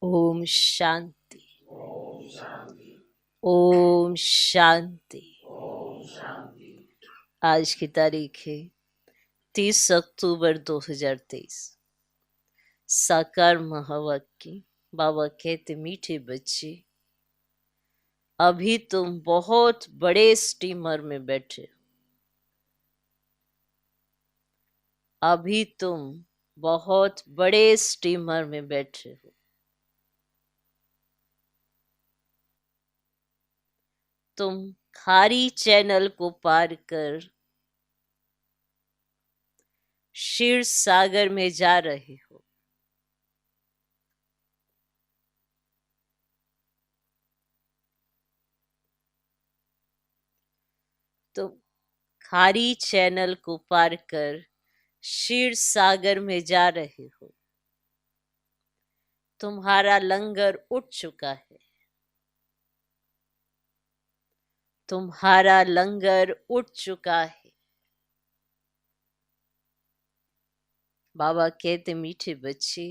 ओम शांति। ओम शांति। आज की तारीख है 30 अक्टूबर 2023। साकार महावाक्य। बाबा कहते, मीठे बच्चे, अभी तुम बहुत बड़े स्टीमर में बैठे हो। अभी तुम बहुत बड़े स्टीमर में बैठे हो। तुम खारी चैनल को पार कर क्षीर सागर में जा रहे हो। तुम खारी चैनल को पार कर क्षीर सागर में जा रहे हो। तुम्हारा लंगर उठ चुका है। तुम्हारा लंगर उठ चुका है। बाबा कहते, मीठे बच्चे,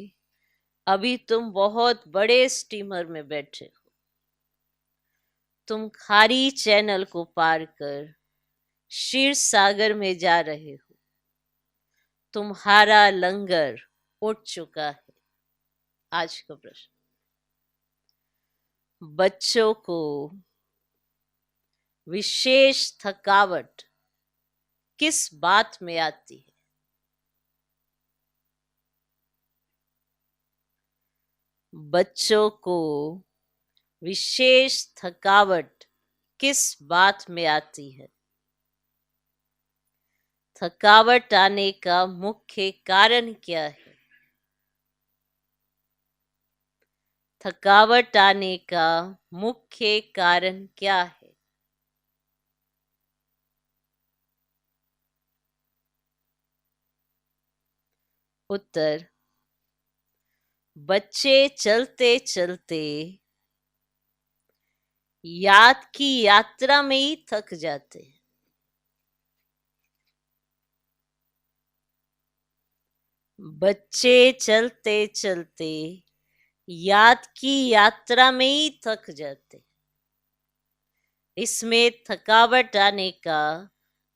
अभी तुम बहुत बड़े स्टीमर में बैठे हो। तुम खारी चैनल को पार कर क्षीर सागर में जा रहे हो। तुम्हारा लंगर उठ चुका है। आज का प्रश्न, बच्चों को विशेष थकावट किस बात में आती है? बच्चों को विशेष थकावट किस बात में आती है? थकावट आने का मुख्य कारण क्या है? थकावट आने का मुख्य कारण क्या है? उत्तर, बच्चे चलते चलते याद की यात्रा में ही थक जाते हैं। बच्चे चलते चलते याद की यात्रा में ही थक जाते। इसमें थकावट आने का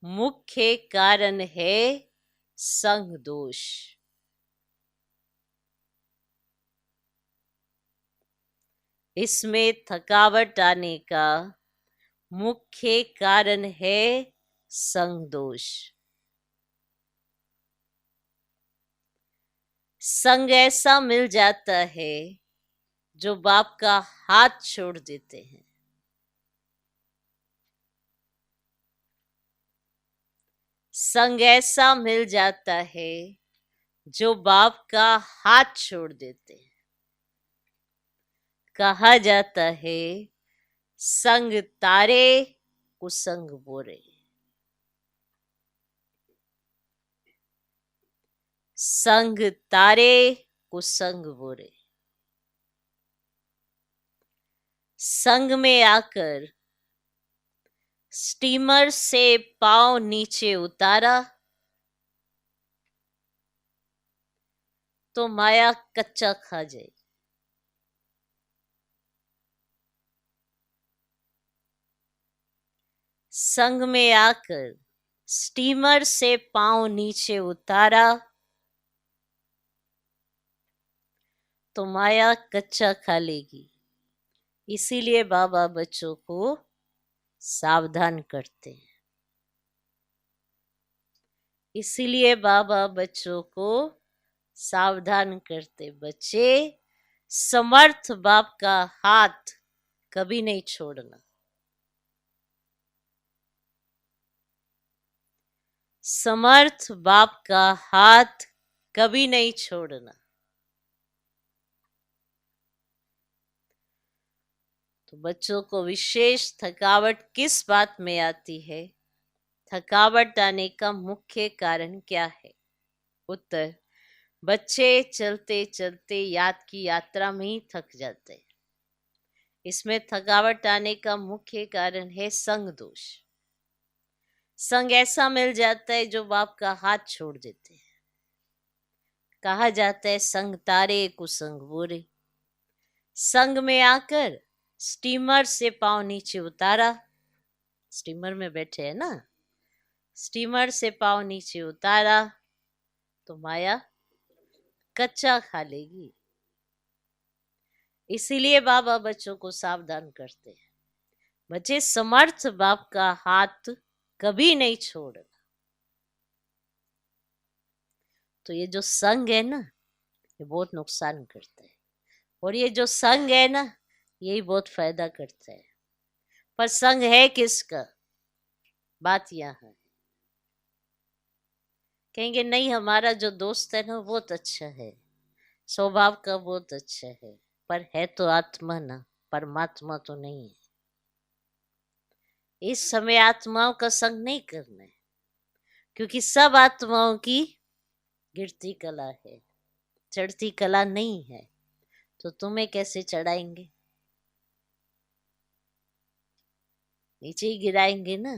मुख्य कारण है संग दोष। इसमें थकावट आने का मुख्य कारण है संग दोष। संग ऐसा मिल जाता है जो बाप का हाथ छोड़ देते हैं। संग ऐसा मिल जाता है जो बाप का हाथ छोड़ देते हैं। कहा जाता है, संग तारे कुसंग बोरे। संग तारे कुसंग बोरे। संग में आकर स्टीमर से पांव नीचे उतारा तो माया कच्चा खा जाए। संग में आकर स्टीमर से पांव नीचे उतारा तो माया कच्चा खा लेगी। इसीलिए बाबा बच्चों को सावधान करते हैं। इसीलिए बाबा बच्चों को सावधान करते। बच्चे, समर्थ बाप का हाथ कभी नहीं छोड़ना। समर्थ बाप का हाथ कभी नहीं छोड़ना। तो बच्चों को विशेष थकावट किस बात में आती है? थकावट आने का मुख्य कारण क्या है? उत्तर, बच्चे चलते चलते याद की यात्रा में ही थक जाते हैं। इसमें थकावट आने का मुख्य कारण है संग दोष। संग ऐसा मिल जाता है जो बाप का हाथ छोड़ देते हैं। कहा जाता है, संग तारे कुसंग बोरे। संग में आकर स्टीमर से पांव नीचे उतारा, स्टीमर में बैठे हैं ना, स्टीमर से पांव नीचे उतारा तो माया कच्चा खा लेगी। इसीलिए बाबा बच्चों को सावधान करते हैं, बच्चे समर्थ बाप का हाथ कभी नहीं छोड़ना। तो ये जो संग है ना, ये बहुत नुकसान करता है, और ये जो संग है ना, यही बहुत फायदा करता है। पर संग है किसका, बात यहाँ है। कहेंगे नहीं, हमारा जो दोस्त है ना बहुत अच्छा है, स्वभाव का बहुत अच्छा है, पर है तो आत्मा ना, परमात्मा तो नहीं है। इस समय आत्माओं का संग नहीं करना है, क्योंकि सब आत्माओं की गिरती कला है, चढ़ती कला नहीं है। तो तुम्हें कैसे चढ़ाएंगे, नीचे ही गिराएंगे ना।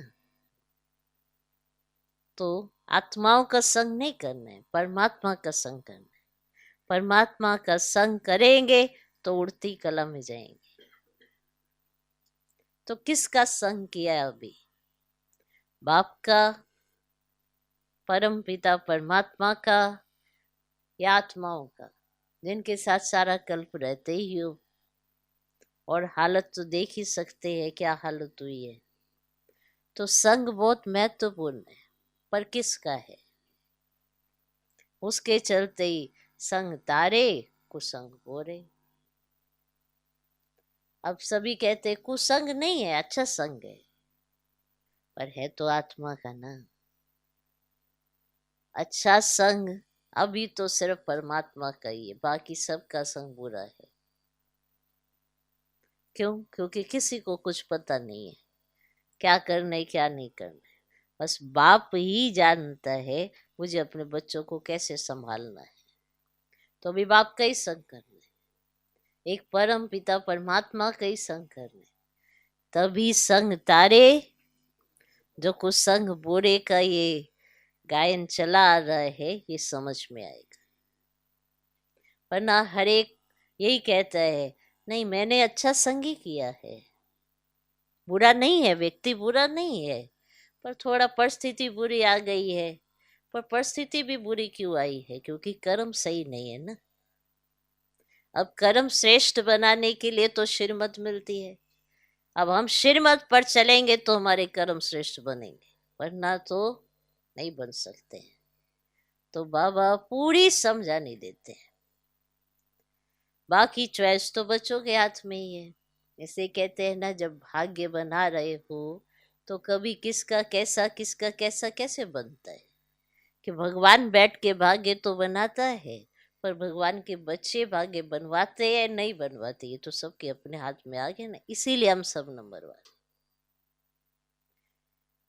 तो आत्माओं का संग नहीं करना है, परमात्मा का संग करना है। परमात्मा का संग करेंगे तो उड़ती कला में जाएंगे। तो किसका संग किया अभी, बाप का, परम पिता परमात्मा का, या आत्माओं का, जिनके साथ सारा कल्प रहते ही हो। और हालत तो देख ही सकते हैं क्या हालत हुई है। तो संग बहुत महत्वपूर्ण है, पर किसका है, उसके चलते ही संग तारे कुसंग बोरे। अब सभी कहते कुसंग नहीं है, अच्छा संग है, पर है तो आत्मा का ना। अच्छा संग अभी तो सिर्फ परमात्मा का ही है, बाकी सबका संग बुरा है। क्यों? क्योंकि किसी को कुछ पता नहीं है क्या करना है क्या नहीं करना है। बस बाप ही जानता है मुझे अपने बच्चों को कैसे संभालना है। तो अभी बाप का ही संग करना है, एक परम पिता परमात्मा का ही संग करना है, तभी संग तारे। जो कुसंग बोरे का ये गायन चला आ रहा है ये समझ में आएगा। वरना हर एक यही कहता है नहीं मैंने अच्छा संग ही किया है। बुरा नहीं है, व्यक्ति बुरा नहीं है, पर थोड़ा परिस्थिति बुरी आ गई है। पर परिस्थिति भी बुरी क्यों आई है, क्योंकि कर्म सही नहीं है ना। अब कर्म श्रेष्ठ बनाने के लिए तो श्रीमत मिलती है। अब हम श्रीमत पर चलेंगे तो हमारे कर्म श्रेष्ठ बनेंगे, वरना तो नहीं बन सकते हैं। तो बाबा पूरी समझानी देते हैं, बाकी चॉइस तो बच्चों के हाथ में ही है। इसे कहते हैं ना, जब भाग्य बना रहे हो तो कभी किसका कैसा कैसे बनता है। कि भगवान बैठ के भाग्य तो बनाता है, पर भगवान के बच्चे भाग्य बनवाते हैं नहीं बनवाते, ये तो सबके अपने हाथ में आ गया ना। इसीलिए हम सब नंबर वन।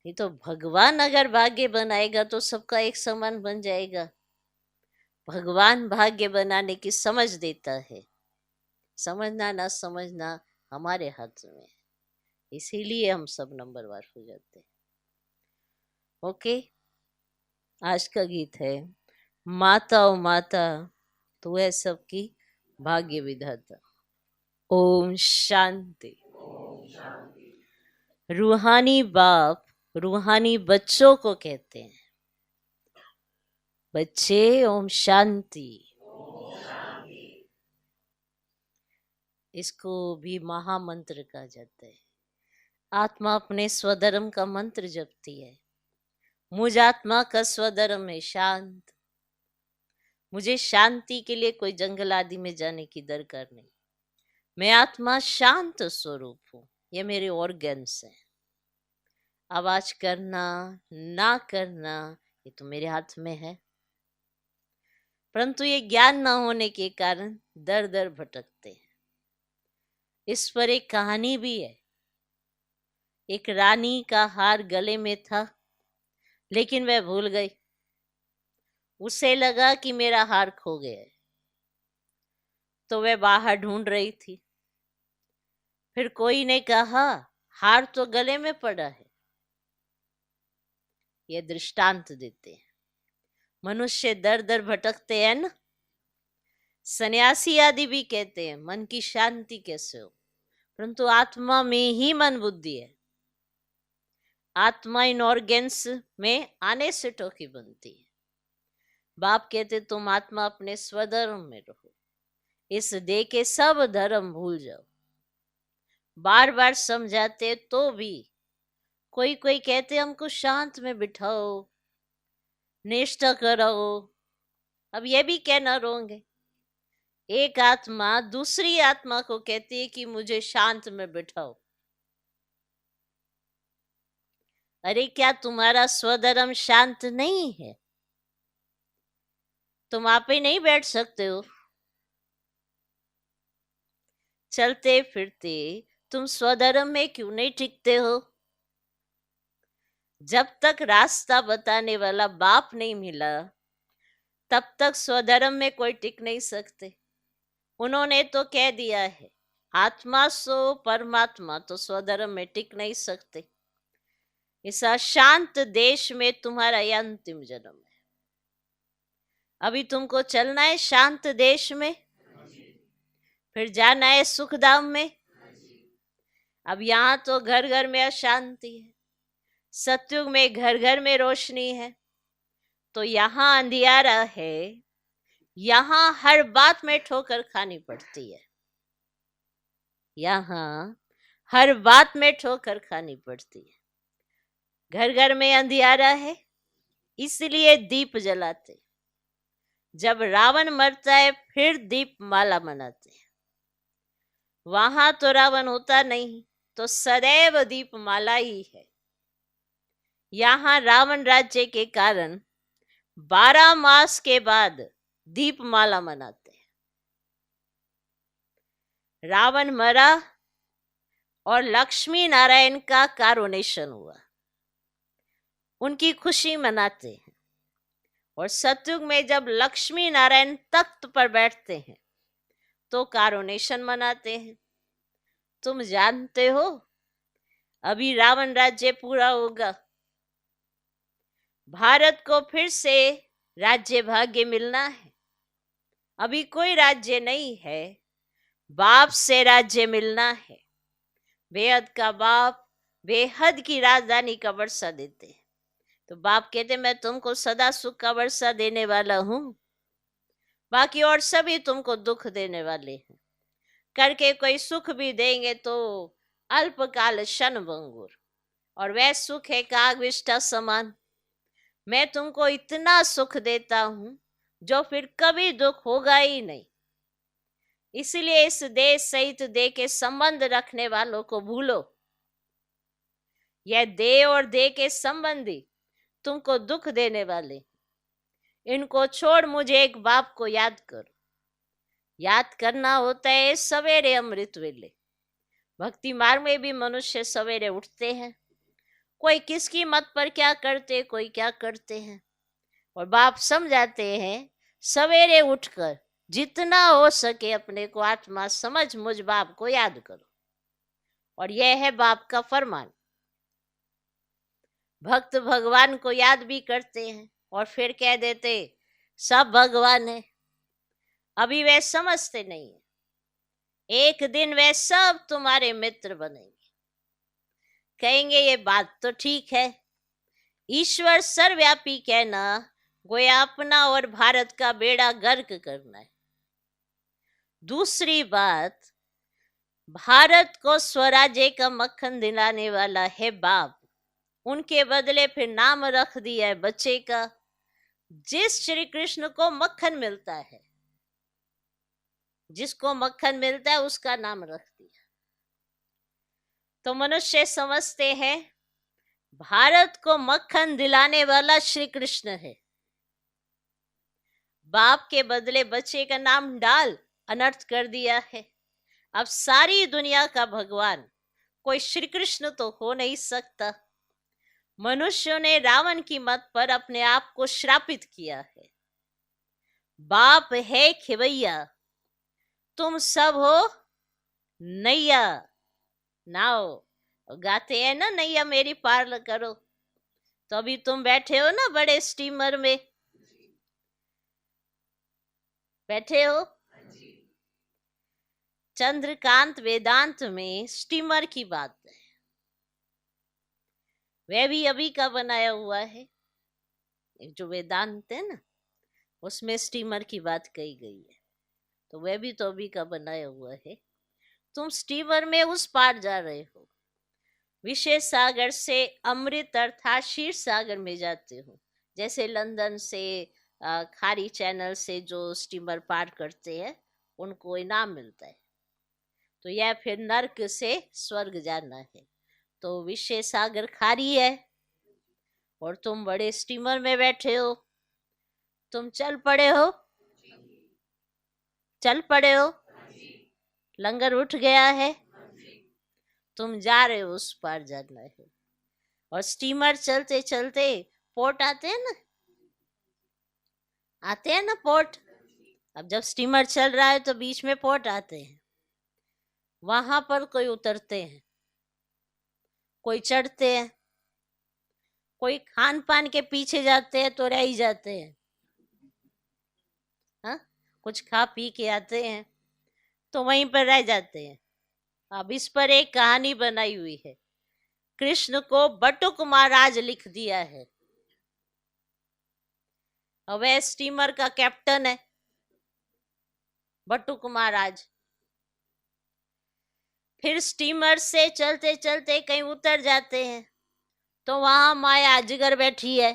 नहीं तो भगवान अगर भाग्य बनाएगा तो सबका एक समान बन जाएगा। भगवान भाग्य बनाने की समझ देता है, समझना ना समझना हमारे हाथ में है। इसीलिए हम सब नंबर वार हो जाते हैं। ओके, आज का गीत है माता ओ माता तू है सबकी भाग्य विधाता। ओम शांति। रूहानी बाप रूहानी बच्चों को कहते हैं, बच्चे ओम शांति। इसको भी महामंत्र कहा जाता है। आत्मा अपने स्वधर्म का मंत्र जपती है। मुझ आत्मा का स्वधर्म है शांत। मुझे शांति के लिए कोई जंगल आदि में जाने की दरकार नहीं। मैं आत्मा शांत स्वरूप हूँ। ये मेरे ऑर्गन्स हैं। आवाज करना ना करना ये तो मेरे हाथ में है, परंतु ये ज्ञान ना होने के कारण दर दर भटकते हैं। इस पर एक कहानी भी है। एक रानी का हार गले में था, लेकिन वह भूल गई। उसे लगा कि मेरा हार खो गया है, तो वह बाहर ढूंढ रही थी। फिर कोई ने कहा हार तो गले में पड़ा है। ये दृष्टांत देते हैं। मनुष्य दर दर भटकते हैं ना, सन्यासी आदि भी कहते हैं मन की शांति कैसे हो, परंतु आत्मा में ही मन बुद्धि है। आत्मा इन ऑर्गेन्स में आने से टोकी बनती है। बाप कहते तुम आत्मा अपने स्वधर्म में रहो, इस देह के सब धर्म भूल जाओ। बार बार समझाते तो भी कोई कोई कहते हमको शांत में बिठाओ, निष्ठा कराओ। अब ये भी कहना रोंग है। एक आत्मा दूसरी आत्मा को कहती है कि मुझे शांत में बिठाओ। अरे क्या तुम्हारा स्वधर्म शांत नहीं है? तुम आप ही नहीं बैठ सकते हो? चलते फिरते तुम स्वधर्म में क्यों नहीं टिकते हो? जब तक रास्ता बताने वाला बाप नहीं मिला तब तक स्वधर्म में कोई टिक नहीं सकते। उन्होंने तो कह दिया है आत्मा सो परमात्मा, तो स्वधर्म में टिक नहीं सकते। इस अशांत देश में तुम्हारा यह अंतिम जन्म है। अभी तुमको चलना है शांत देश में, फिर जाना है सुखधाम में। अब यहाँ तो घर घर में अशांति है, सतयुग में घर घर में रोशनी है। तो यहाँ अंधियारा है, यहाँ हर बात में ठोकर खानी पड़ती है। यहाँ हर बात में ठोकर खानी पड़ती है। घर घर में अंधियारा है, इसलिए दीप जलाते। जब रावण मरता है फिर दीप माला मनाते हैं। वहां तो रावण होता नहीं, तो सदैव दीप माला ही है। यहाँ रावण राज्य के कारण 12 मास के बाद दीप माला मनाते हैं। रावण मरा और लक्ष्मी नारायण का कारोनेशन हुआ, उनकी खुशी मनाते हैं। और सतयुग में जब लक्ष्मी नारायण तख्त पर बैठते हैं तो कारोनेशन मनाते हैं। तुम जानते हो अभी रावण राज्य पूरा होगा, भारत को फिर से राज्य भाग्य मिलना है। अभी कोई राज्य नहीं है, बाप से राज्य मिलना है। बेहद का बाप बेहद की राजधानी का वर्षा देते हैं। तो बाप कहते मैं तुमको सदा सुख का वर्षा देने वाला हूं, बाकी और सभी तुमको दुख देने वाले हैं। करके कोई सुख भी देंगे तो अल्पकाल क्षण भंगुर, और वह सुख है काग विष्ठा समान। मैं तुमको इतना सुख देता हूं जो फिर कभी दुख होगा ही नहीं। इसलिए इस देह सहित देह के संबंध रखने वालों को भूलो। यह देह और देह के संबंधी तुमको दुख देने वाले, इनको छोड़ मुझे एक बाप को याद करो। याद करना होता है सवेरे अमृत वेले। भक्ति मार्ग में भी मनुष्य सवेरे उठते हैं, कोई किसकी मत पर क्या करते, कोई क्या करते हैं। और बाप समझाते हैं सवेरे उठकर जितना हो सके अपने को आत्मा समझ मुझ बाप को याद करो। और यह है बाप का फरमान। भक्त भगवान को याद भी करते हैं और फिर कह देते सब भगवान है। अभी वे समझते नहीं है, एक दिन वे सब तुम्हारे मित्र बनेंगे। कहेंगे ये बात तो ठीक है, ईश्वर सर्वव्यापी कहना गोया अपना और भारत का बेड़ा गर्क करना है। दूसरी बात, भारत को स्वराज्य का मक्खन दिलाने वाला है बाप। उनके बदले फिर नाम रख दिया है बच्चे का। जिस श्री कृष्ण को मक्खन मिलता है, जिसको मक्खन मिलता है उसका नाम रख दिया। तो मनुष्य समझते हैं भारत को मक्खन दिलाने वाला श्री कृष्ण है, बाप के बदले बच्चे का नाम डाल अनर्थ कर दिया है। अब सारी दुनिया का भगवान कोई श्री कृष्ण तो हो नहीं सकता। मनुष्यों ने रावण की मत पर अपने आप को श्रापित किया है। बाप है खिवैया, तुम सब हो नैया नाव। गाते हैं ना नैया मेरी पार करो। तो अभी तुम बैठे हो ना बड़े स्टीमर में, बैठे हो, चंद्रकांत वेदांत में स्टीमर की बात है, वह भी अभी का बनाया हुआ है। एक जो वेदांत है ना, उसमें स्टीमर की बात कही गई है, तो वह भी तो अभी का बनाया हुआ है। तुम स्टीमर में उस पार जा रहे हो, विशेष सागर से अमृत अर्थात क्षीर सागर में जाते हो। जैसे लंदन से खारी चैनल से जो स्टीमर पार करते हैं उनको इनाम मिलता है, तो यह फिर नर्क से स्वर्ग जाना है। तो विशेष सागर खारी है और तुम बड़े स्टीमर में बैठे हो, तुम चल पड़े हो, चल पड़े हो, लंगर उठ गया है, तुम जा रहे हो, उस पार जाना है। और स्टीमर चलते चलते पोर्ट आते हैं ना, आते हैं ना पोर्ट। अब जब स्टीमर चल रहा है तो बीच में पोर्ट आते हैं, वहां पर कोई उतरते हैं, कोई चढ़ते हैं, कोई खान पान के पीछे जाते हैं तो रह ही जाते हैं, हाँ, कुछ खा पी के आते हैं तो वहीं पर रह जाते हैं। अब इस पर एक कहानी बनाई हुई है, कृष्ण को बटुक महाराज लिख दिया है। अब वह स्टीमर का कैप्टन है बटुक महाराज। फिर स्टीमर से चलते चलते कहीं उतर जाते हैं तो वहां माया अजगर बैठी है।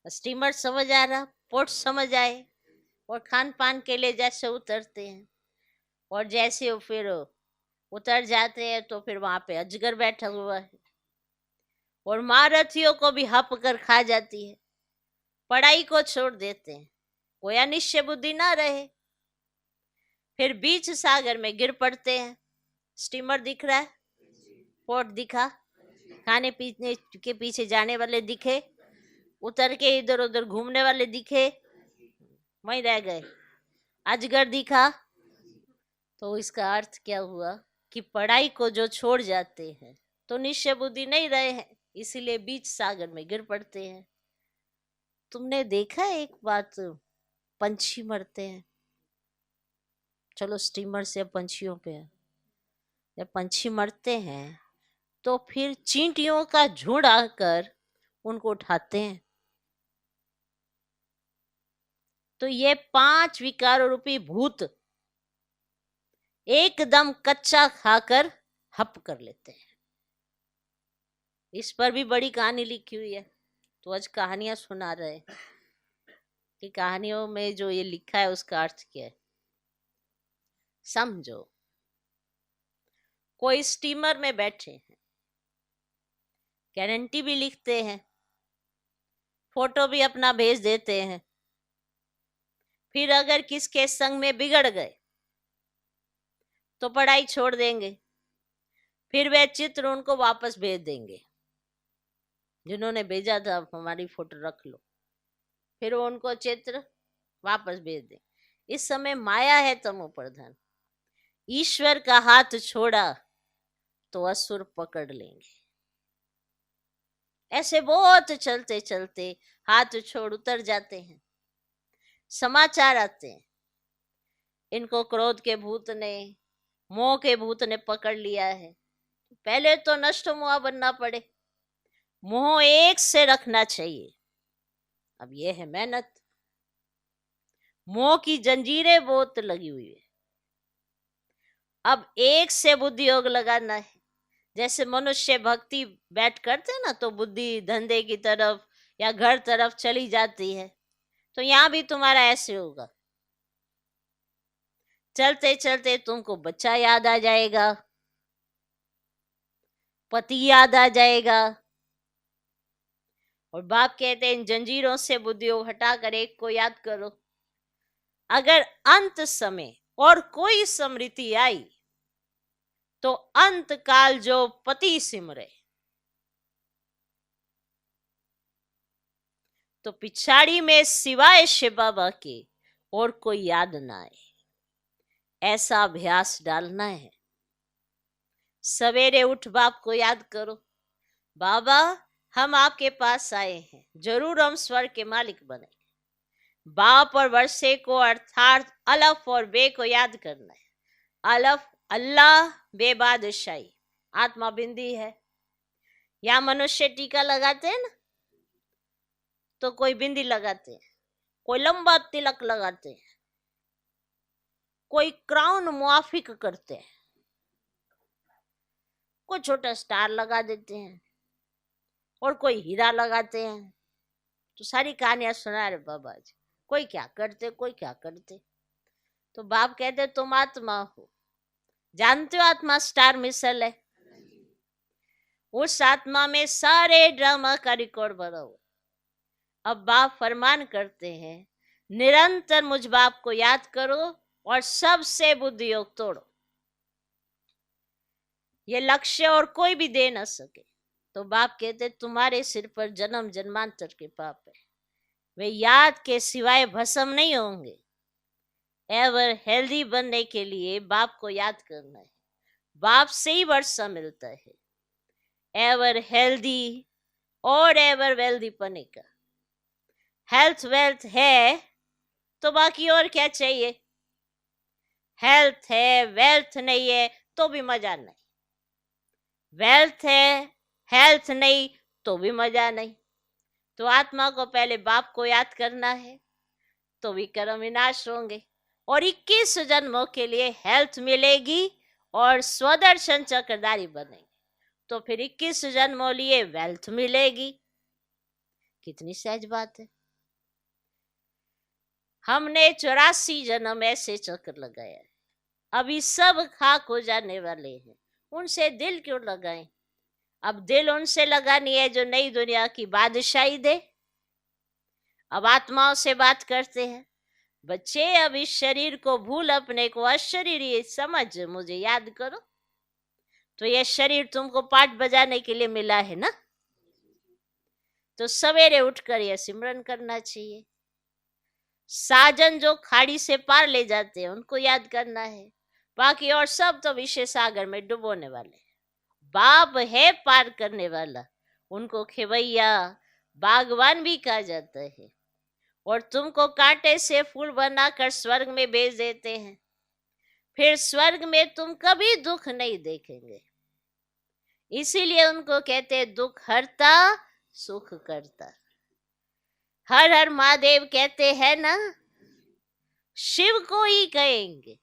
स्टीमर समझ आ रहा, पोर्ट समझ आए, और खान पान के लिए जैसे उतरते हैं, और जैसे फिर उतर जाते हैं तो फिर वहां पे अजगर बैठा हुआ है और महारथियों को भी हप कर खा जाती है। पढ़ाई को छोड़ देते हैं, कोई अनिश्चय बुद्धि ना रहे। फिर बीच सागर में गिर पड़ते हैं। स्टीमर दिख रहा है, पोर्ट दिखा, खाने पीने के पीछे जाने वाले दिखे, उतर के इधर उधर घूमने वाले दिखे, वहीं रह गए। अजगर दिखा। तो इसका अर्थ क्या हुआ कि पढ़ाई को जो छोड़ जाते हैं तो निश्चय बुद्धि नहीं रहे हैं, इसीलिए बीच सागर में गिर पड़ते हैं। तुमने देखा है एक बात, पंछी मरते हैं। चलो स्टीमर से पंछियों पे है। जब पंछी मरते हैं तो फिर चींटियों का झुंड आकर उनको उठाते हैं। तो ये 5 विकारों रूपी भूत एकदम कच्चा खाकर हप कर लेते हैं। इस पर भी बड़ी कहानी लिखी हुई है, तो आज कहानियां सुना रहे हैं कि कहानियों में जो ये लिखा है उसका अर्थ क्या है। समझो, कोई स्टीमर में बैठे हैं, गारंटी भी लिखते हैं, फोटो भी अपना भेज देते हैं, फिर अगर किसके संग में बिगड़ गए तो पढ़ाई छोड़ देंगे, फिर वे चित्र उनको वापस भेज देंगे, जिन्होंने भेजा था हमारी फोटो रख लो, फिर वो उनको चित्र वापस भेज दें। इस समय माया है तमो प्रधान। ईश्वर का हाथ छोड़ा तो असुर पकड़ लेंगे। ऐसे बहुत चलते चलते हाथ छोड़ उतर जाते हैं। समाचार आते हैं, इनको क्रोध के भूत ने, मोह के भूत ने पकड़ लिया है। पहले तो नष्ट मोह बनना पड़े, मोह एक से रखना चाहिए। अब ये है मेहनत, मोह की जंजीरें बहुत लगी हुई है। अब एक से बुद्धि योग लगाना है। जैसे मनुष्य भक्ति बैठ करते ना तो बुद्धि धंधे की तरफ या घर तरफ चली जाती है, तो यहां भी तुम्हारा ऐसे होगा। चलते चलते तुमको बच्चा याद आ जाएगा, पति याद आ जाएगा, और बाप कहते हैं इन जंजीरों से बुद्धि योग हटाकर एक को याद करो। अगर अंत समय और कोई स्मृति आई तो अंत काल जो पति सिमरे, तो पिछाड़ी में सिवाय शिव बाबा के और कोई याद ना आए, ऐसा अभ्यास डालना है। सवेरे उठ बाप को याद करो, बाबा हम आपके पास आए हैं, जरूर हम स्वर्ग के मालिक बने। बाप और वर्षे को अर्थात अलफ और बे को याद करना है। अलफ अल्लाह बेबादशाही, आत्मा बिंदी है। या मनुष्य टीका लगाते हैं ना, तो कोई बिंदी लगाते हैं, कोई लंबा तिलक लगाते हैं, कोई क्राउन मुआफिक करते हैं, कोई छोटा स्टार लगा देते हैं, और कोई हीरा लगाते हैं। तो सारी कहानियां सुना रहे बाबा जी, कोई क्या करते कोई क्या करते। तो बाप कहते तुम आत्मा हो, जानते हो आत्मा स्टार मिसल है, उस आत्मा में सारे ड्रामा का रिकॉर्ड भरा हुआ। अब बाप फरमान करते हैं निरंतर मुझ बाप को याद करो और सबसे बुद्धि योग तोड़ो, ये लक्ष्य और कोई भी दे ना सके। तो बाप कहते तुम्हारे सिर पर जन्म जन्मांतर के पाप है, वे याद के सिवाय भस्म नहीं होंगे। एवर हेल्दी बनने के लिए बाप को याद करना है, बाप से ही वर्षा मिलता है। एवर हेल्दी और एवर वेल्दी बने का। हेल्थ वेल्थ है तो बाकी और क्या चाहिए। हेल्थ है वेल्थ नहीं है तो भी मजा नहीं, वेल्थ है हेल्थ नहीं तो भी मजा नहीं। तो आत्मा को पहले बाप को याद करना है तो विक्रम विनाश होंगे, और 21 जन्मों के लिए हेल्थ मिलेगी और स्वदर्शन चक्रधारी बनेंगे, तो फिर 21 जन्मों लिए वेल्थ मिलेगी। कितनी सहज बात है। हमने 84 जन्म ऐसे चक्र लगाया है, अभी सब खाक हो जाने वाले हैं, उनसे दिल क्यों लगाएं। अब दिल उनसे लगानी है जो नई दुनिया की बादशाही दे। अब आत्माओं से बात करते हैं, बच्चे अब इस शरीर को भूल अपने को अशरीरी समझ मुझे याद करो। तो यह शरीर तुमको पाठ बजाने के लिए मिला है ना, तो सवेरे उठकर यह सिमरन करना चाहिए। साजन जो खाड़ी से पार ले जाते हैं उनको याद करना है, बाकी और सब तो विषय सागर में डुबोने वाले। बाप है पार करने वाला, उनको खेवैया बागवान भी कहा जाता है, और तुमको कांटे से फूल बनाकर स्वर्ग में भेज देते हैं। फिर स्वर्ग में तुम कभी दुख नहीं देखेंगे, इसीलिए उनको कहते हैं दुख हरता सुख करता। हर हर महादेव कहते हैं ना, शिव को ही कहेंगे,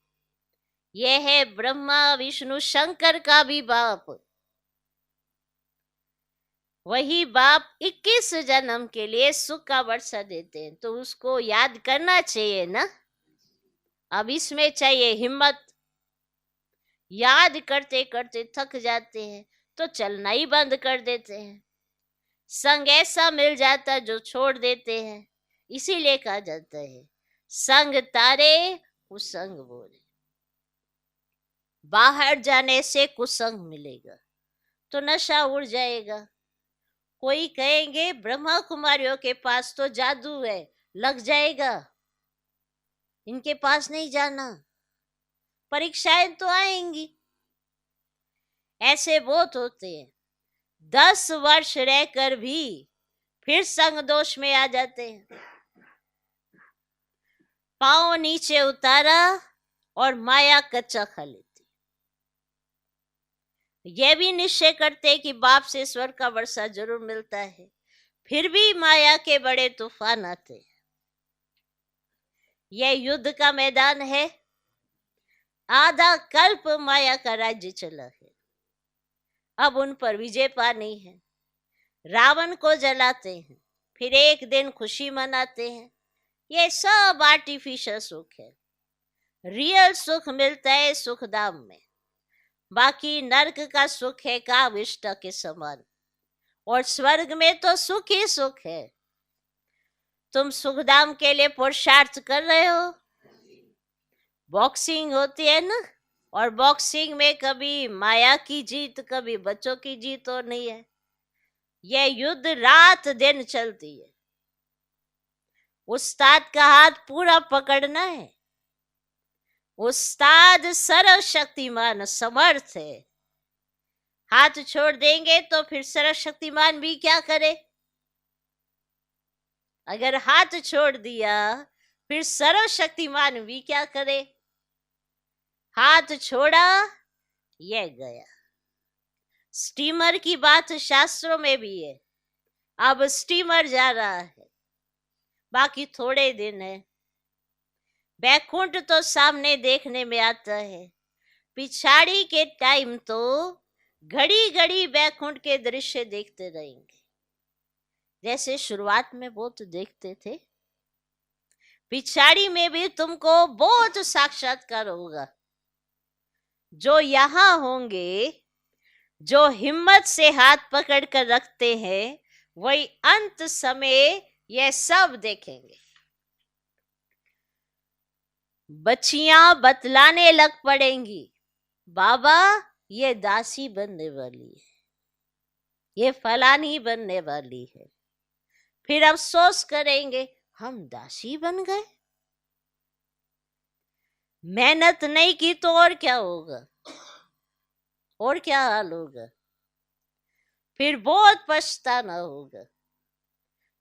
यह है ब्रह्मा विष्णु शंकर का भी बाप। वही बाप 21 जन्म के लिए सुख का वर्षा देते हैं, तो उसको याद करना चाहिए ना। अब इसमें चाहिए हिम्मत, याद करते करते थक जाते हैं तो चलना ही बंद कर देते हैं। संग ऐसा मिल जाता जो छोड़ देते हैं, इसीलिए कहा जाता है संग तारे कुसंग बोले। बाहर जाने से कुसंग मिलेगा तो नशा उड़ जाएगा। कोई कहेंगे ब्रह्मा कुमारियों के पास तो जादू है, लग जाएगा, इनके पास नहीं जाना, परीक्षाएं तो आएंगी। ऐसे बहुत होते हैं, 10 वर्ष रहकर भी फिर संग दोष में आ जाते हैं। पांव नीचे उतारा और माया कच्चा खा लेती। यह भी निश्चय करते कि बाप से स्वर्ग का वर्षा जरूर मिलता है, फिर भी माया के बड़े तूफान आते हैं। यह युद्ध का मैदान है, आधा कल्प माया का राज्य चला है, अब उन पर विजय पानी है। रावण को जलाते हैं, फिर एक दिन खुशी मनाते हैं। यह सब आर्टिफिशियल सुख है, रियल सुख मिलता है सुखधाम में। बाकी नरक का सुख है काविष्ट के समान, और स्वर्ग में तो सुख ही सुख है। तुम सुखधाम के लिए पुरुषार्थ कर रहे हो। बॉक्सिंग होती है ना, और बॉक्सिंग में कभी माया की जीत कभी बच्चों की जीत तो नहीं है, यह युद्ध रात दिन चलती है। उस्ताद का हाथ पूरा पकड़ना है। उस्ताद सर्वशक्तिमान समर्थ है, हाथ छोड़ देंगे तो फिर सर्वशक्तिमान भी क्या करे। अगर हाथ छोड़ दिया फिर सर्वशक्तिमान भी क्या करे। हाथ छोड़ा, ये गया। स्टीमर की बात शास्त्रों में भी है। अब स्टीमर जा रहा है, बाकी थोड़े दिन है। बैकुंठ तो सामने देखने में आता है, पिछाड़ी के टाइम तो घड़ी घड़ी बैकुंठ के दृश्य देखते रहेंगे। जैसे शुरुआत में बहुत देखते थे, पिछाड़ी में भी तुमको बहुत साक्षात्कार होगा। जो यहाँ होंगे, जो हिम्मत से हाथ पकड़ कर रखते हैं, वही अंत समय ये सब देखेंगे। बच्चियां बतलाने लग पड़ेंगी, बाबा ये दासी बनने वाली है, ये फलानी बनने वाली है। फिर अफसोस करेंगे, हम दासी बन गए, मेहनत नहीं की तो और क्या होगा, और क्या हाल होगा। फिर बहुत पछताना होगा।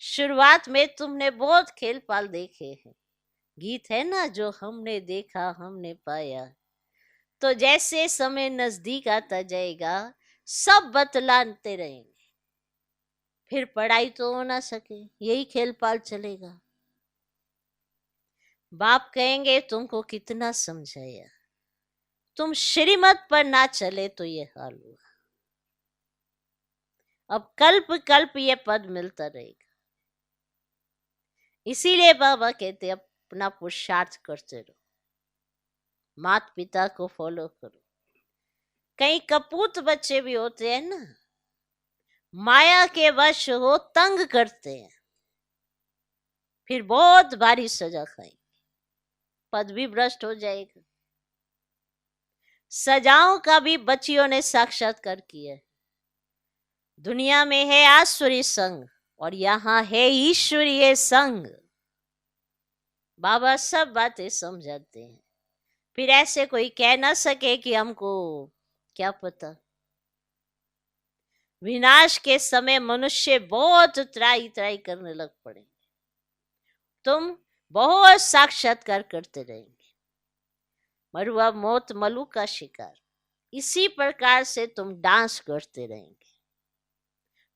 शुरुआत में तुमने बहुत खेल पाल देखे हैं। गीत है ना, जो हमने देखा हमने पाया। तो जैसे समय नजदीक आता जाएगा, सब बतलाते रहेंगे। फिर पढ़ाई तो हो ना सके, यही खेल पाल चलेगा। बाप कहेंगे, तुमको कितना समझाया, तुम श्रीमत पर ना चले तो ये हाल हुआ। अब कल्प कल्प ये पद मिलता रहेगा। इसीलिए बाबा कहते अपना पुरुषार्थ करते रहो, माता पिता को फॉलो करो। कई कपूत बच्चे भी होते हैं ना, माया के वश हो तंग करते हैं, फिर बहुत भारी सजा खाएंगे, पद भी भ्रष्ट हो जाएगा। सजाओं का भी बच्चियों ने साक्षात्कार किया है। दुनिया में है आसुरी संग और यहाँ है ईश्वरीय संग। बाबा सब बातें समझाते हैं, फिर ऐसे कोई कह ना सके कि हमको क्या पता। विनाश के समय मनुष्य बहुत त्राई त्राई करने लग पड़े, तुम बहुत साक्षात्कार करते रहेंगे। मरुआ मौत मलू का शिकार, इसी प्रकार से तुम डांस करते रहेंगे।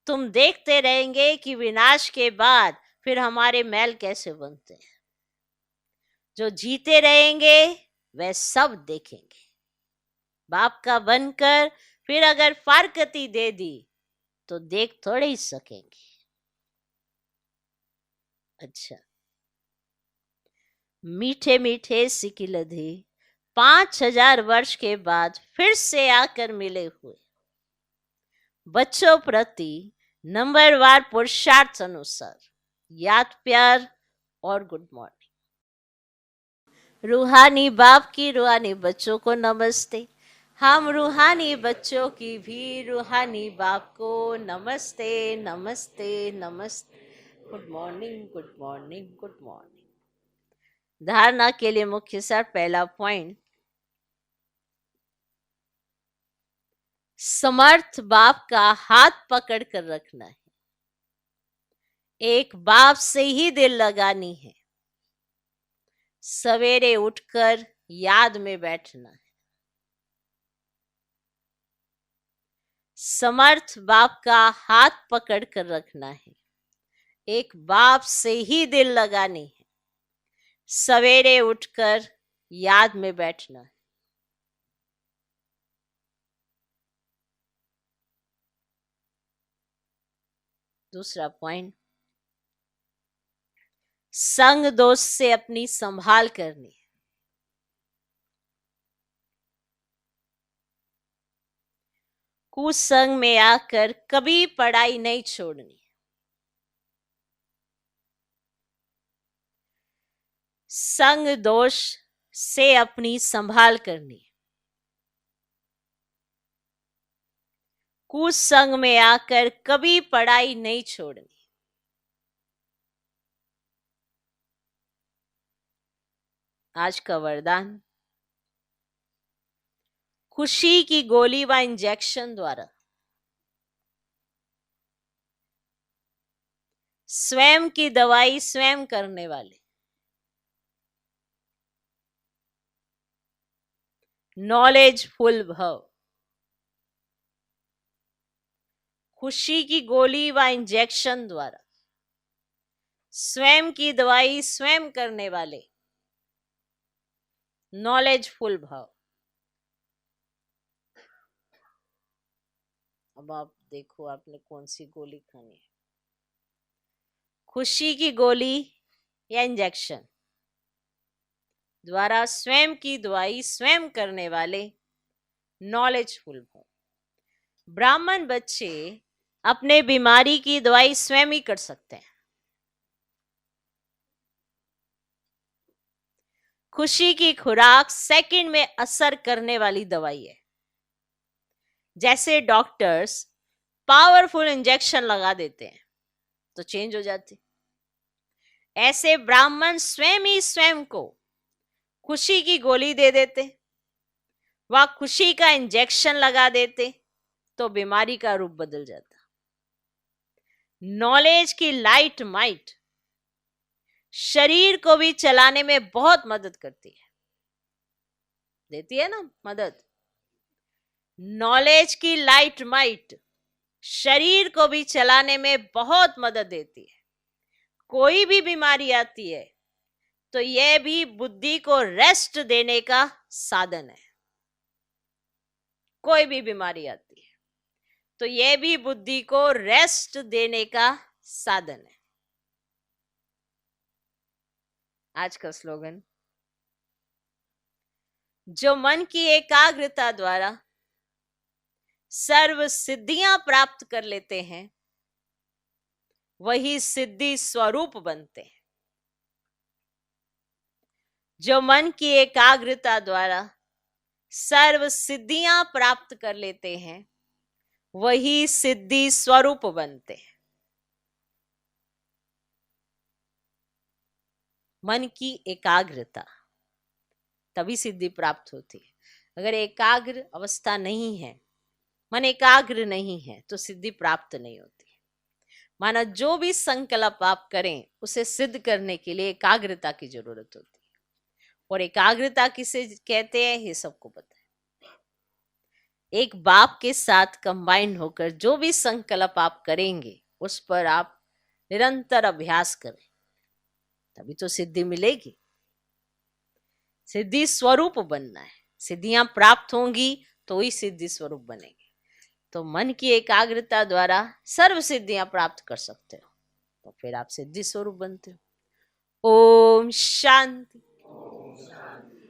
तुम देखते रहेंगे कि विनाश के बाद फिर हमारे महल कैसे बनते हैं। जो जीते रहेंगे वह सब देखेंगे। बाप का बनकर फिर अगर फारकती दे दी तो देख थोड़े ही सकेंगे। अच्छा, मीठे मीठे सिकिलधे 5000 वर्ष के बाद फिर से आकर मिले हुए बच्चों प्रति नंबरवार पुरुषार्थ अनुसार याद, प्यार और गुड मॉर्निंग। रूहानी बाप की रूहानी बच्चों को नमस्ते। हम रूहानी बच्चों की भी रूहानी बाप को नमस्ते नमस्ते नमस्ते। Good morning good morning good morning. धारणा के लिए मुख्य सार, पहला पॉइंट, समर्थ बाप का हाथ पकड़ कर रखना है। एक बाप से ही दिल लगानी है। सवेरे उठकर याद में बैठना है। समर्थ बाप का हाथ पकड़ कर रखना है। एक बाप से ही दिल लगानी है। सवेरे उठकर याद में बैठना है। दूसरा पॉइंट, संग दोस्त से अपनी संभाल करनी है। कुसंग में आकर कभी पढ़ाई नहीं छोड़नी। संग दोष से अपनी संभाल करनी। कुसंग में आकर कभी पढ़ाई नहीं छोड़नी। आज का वरदान, खुशी की गोली व इंजेक्शन द्वारा स्वयं की दवाई स्वयं करने वाले नॉलेजफुल भव। खुशी की गोली व इंजेक्शन द्वारा स्वयं की दवाई स्वयं करने वाले नॉलेजफुल भव। अब आप देखो आपने कौन सी गोली खानी है, खुशी की गोली या इंजेक्शन द्वारा स्वयं की दवाई स्वयं करने वाले नॉलेजफुल भव। ब्राह्मण बच्चे अपने बीमारी की दवाई स्वयं ही कर सकते हैं। खुशी की खुराक सेकंड में असर करने वाली दवाई है। जैसे डॉक्टर्स पावरफुल इंजेक्शन लगा देते हैं तो चेंज हो जाती, ऐसे ब्राह्मण स्वयं ही स्वयं को खुशी की गोली दे देते व खुशी का इंजेक्शन लगा देते तो बीमारी का रूप बदल जाता। नॉलेज की लाइट माइट शरीर को भी चलाने में बहुत मदद करती है, देती है ना मदद। नॉलेज की लाइट माइट शरीर को भी चलाने में बहुत मदद देती है। कोई भी बीमारी आती है तो यह भी बुद्धि को रेस्ट देने का साधन है। कोई भी बीमारी आती है तो यह भी बुद्धि को रेस्ट देने का साधन है। आज का स्लोगन, जो मन की एकाग्रता द्वारा सर्व सिद्धियां प्राप्त कर लेते हैं वही सिद्धि स्वरूप बनते हैं। जो मन की एकाग्रता द्वारा सर्व सिद्धियां प्राप्त कर लेते हैं वही सिद्धि स्वरूप बनते हैं। मन की एकाग्रता तभी सिद्धि प्राप्त होती है। अगर एकाग्र अवस्था नहीं है, मन एकाग्र नहीं है तो सिद्धि प्राप्त नहीं होती। माना जो भी संकल्प आप करें उसे सिद्ध करने के लिए एकाग्रता की जरूरत होती है, और एकाग्रता किसे कहते हैं ये सबको पता है। एक बाप के साथ कंबाइन होकर जो भी संकल्प आप करेंगे उस पर आप निरंतर अभ्यास करें तभी तो सिद्धि मिलेगी। सिद्धि स्वरूप बनना है, सिद्धियां प्राप्त होंगी तो ही सिद्धि स्वरूप बनेगी। तो मन की एकाग्रता द्वारा सर्व सिद्धियां प्राप्त कर सकते हो तो फिर आप सिद्धि स्वरूप बनते हो। ओम शांति।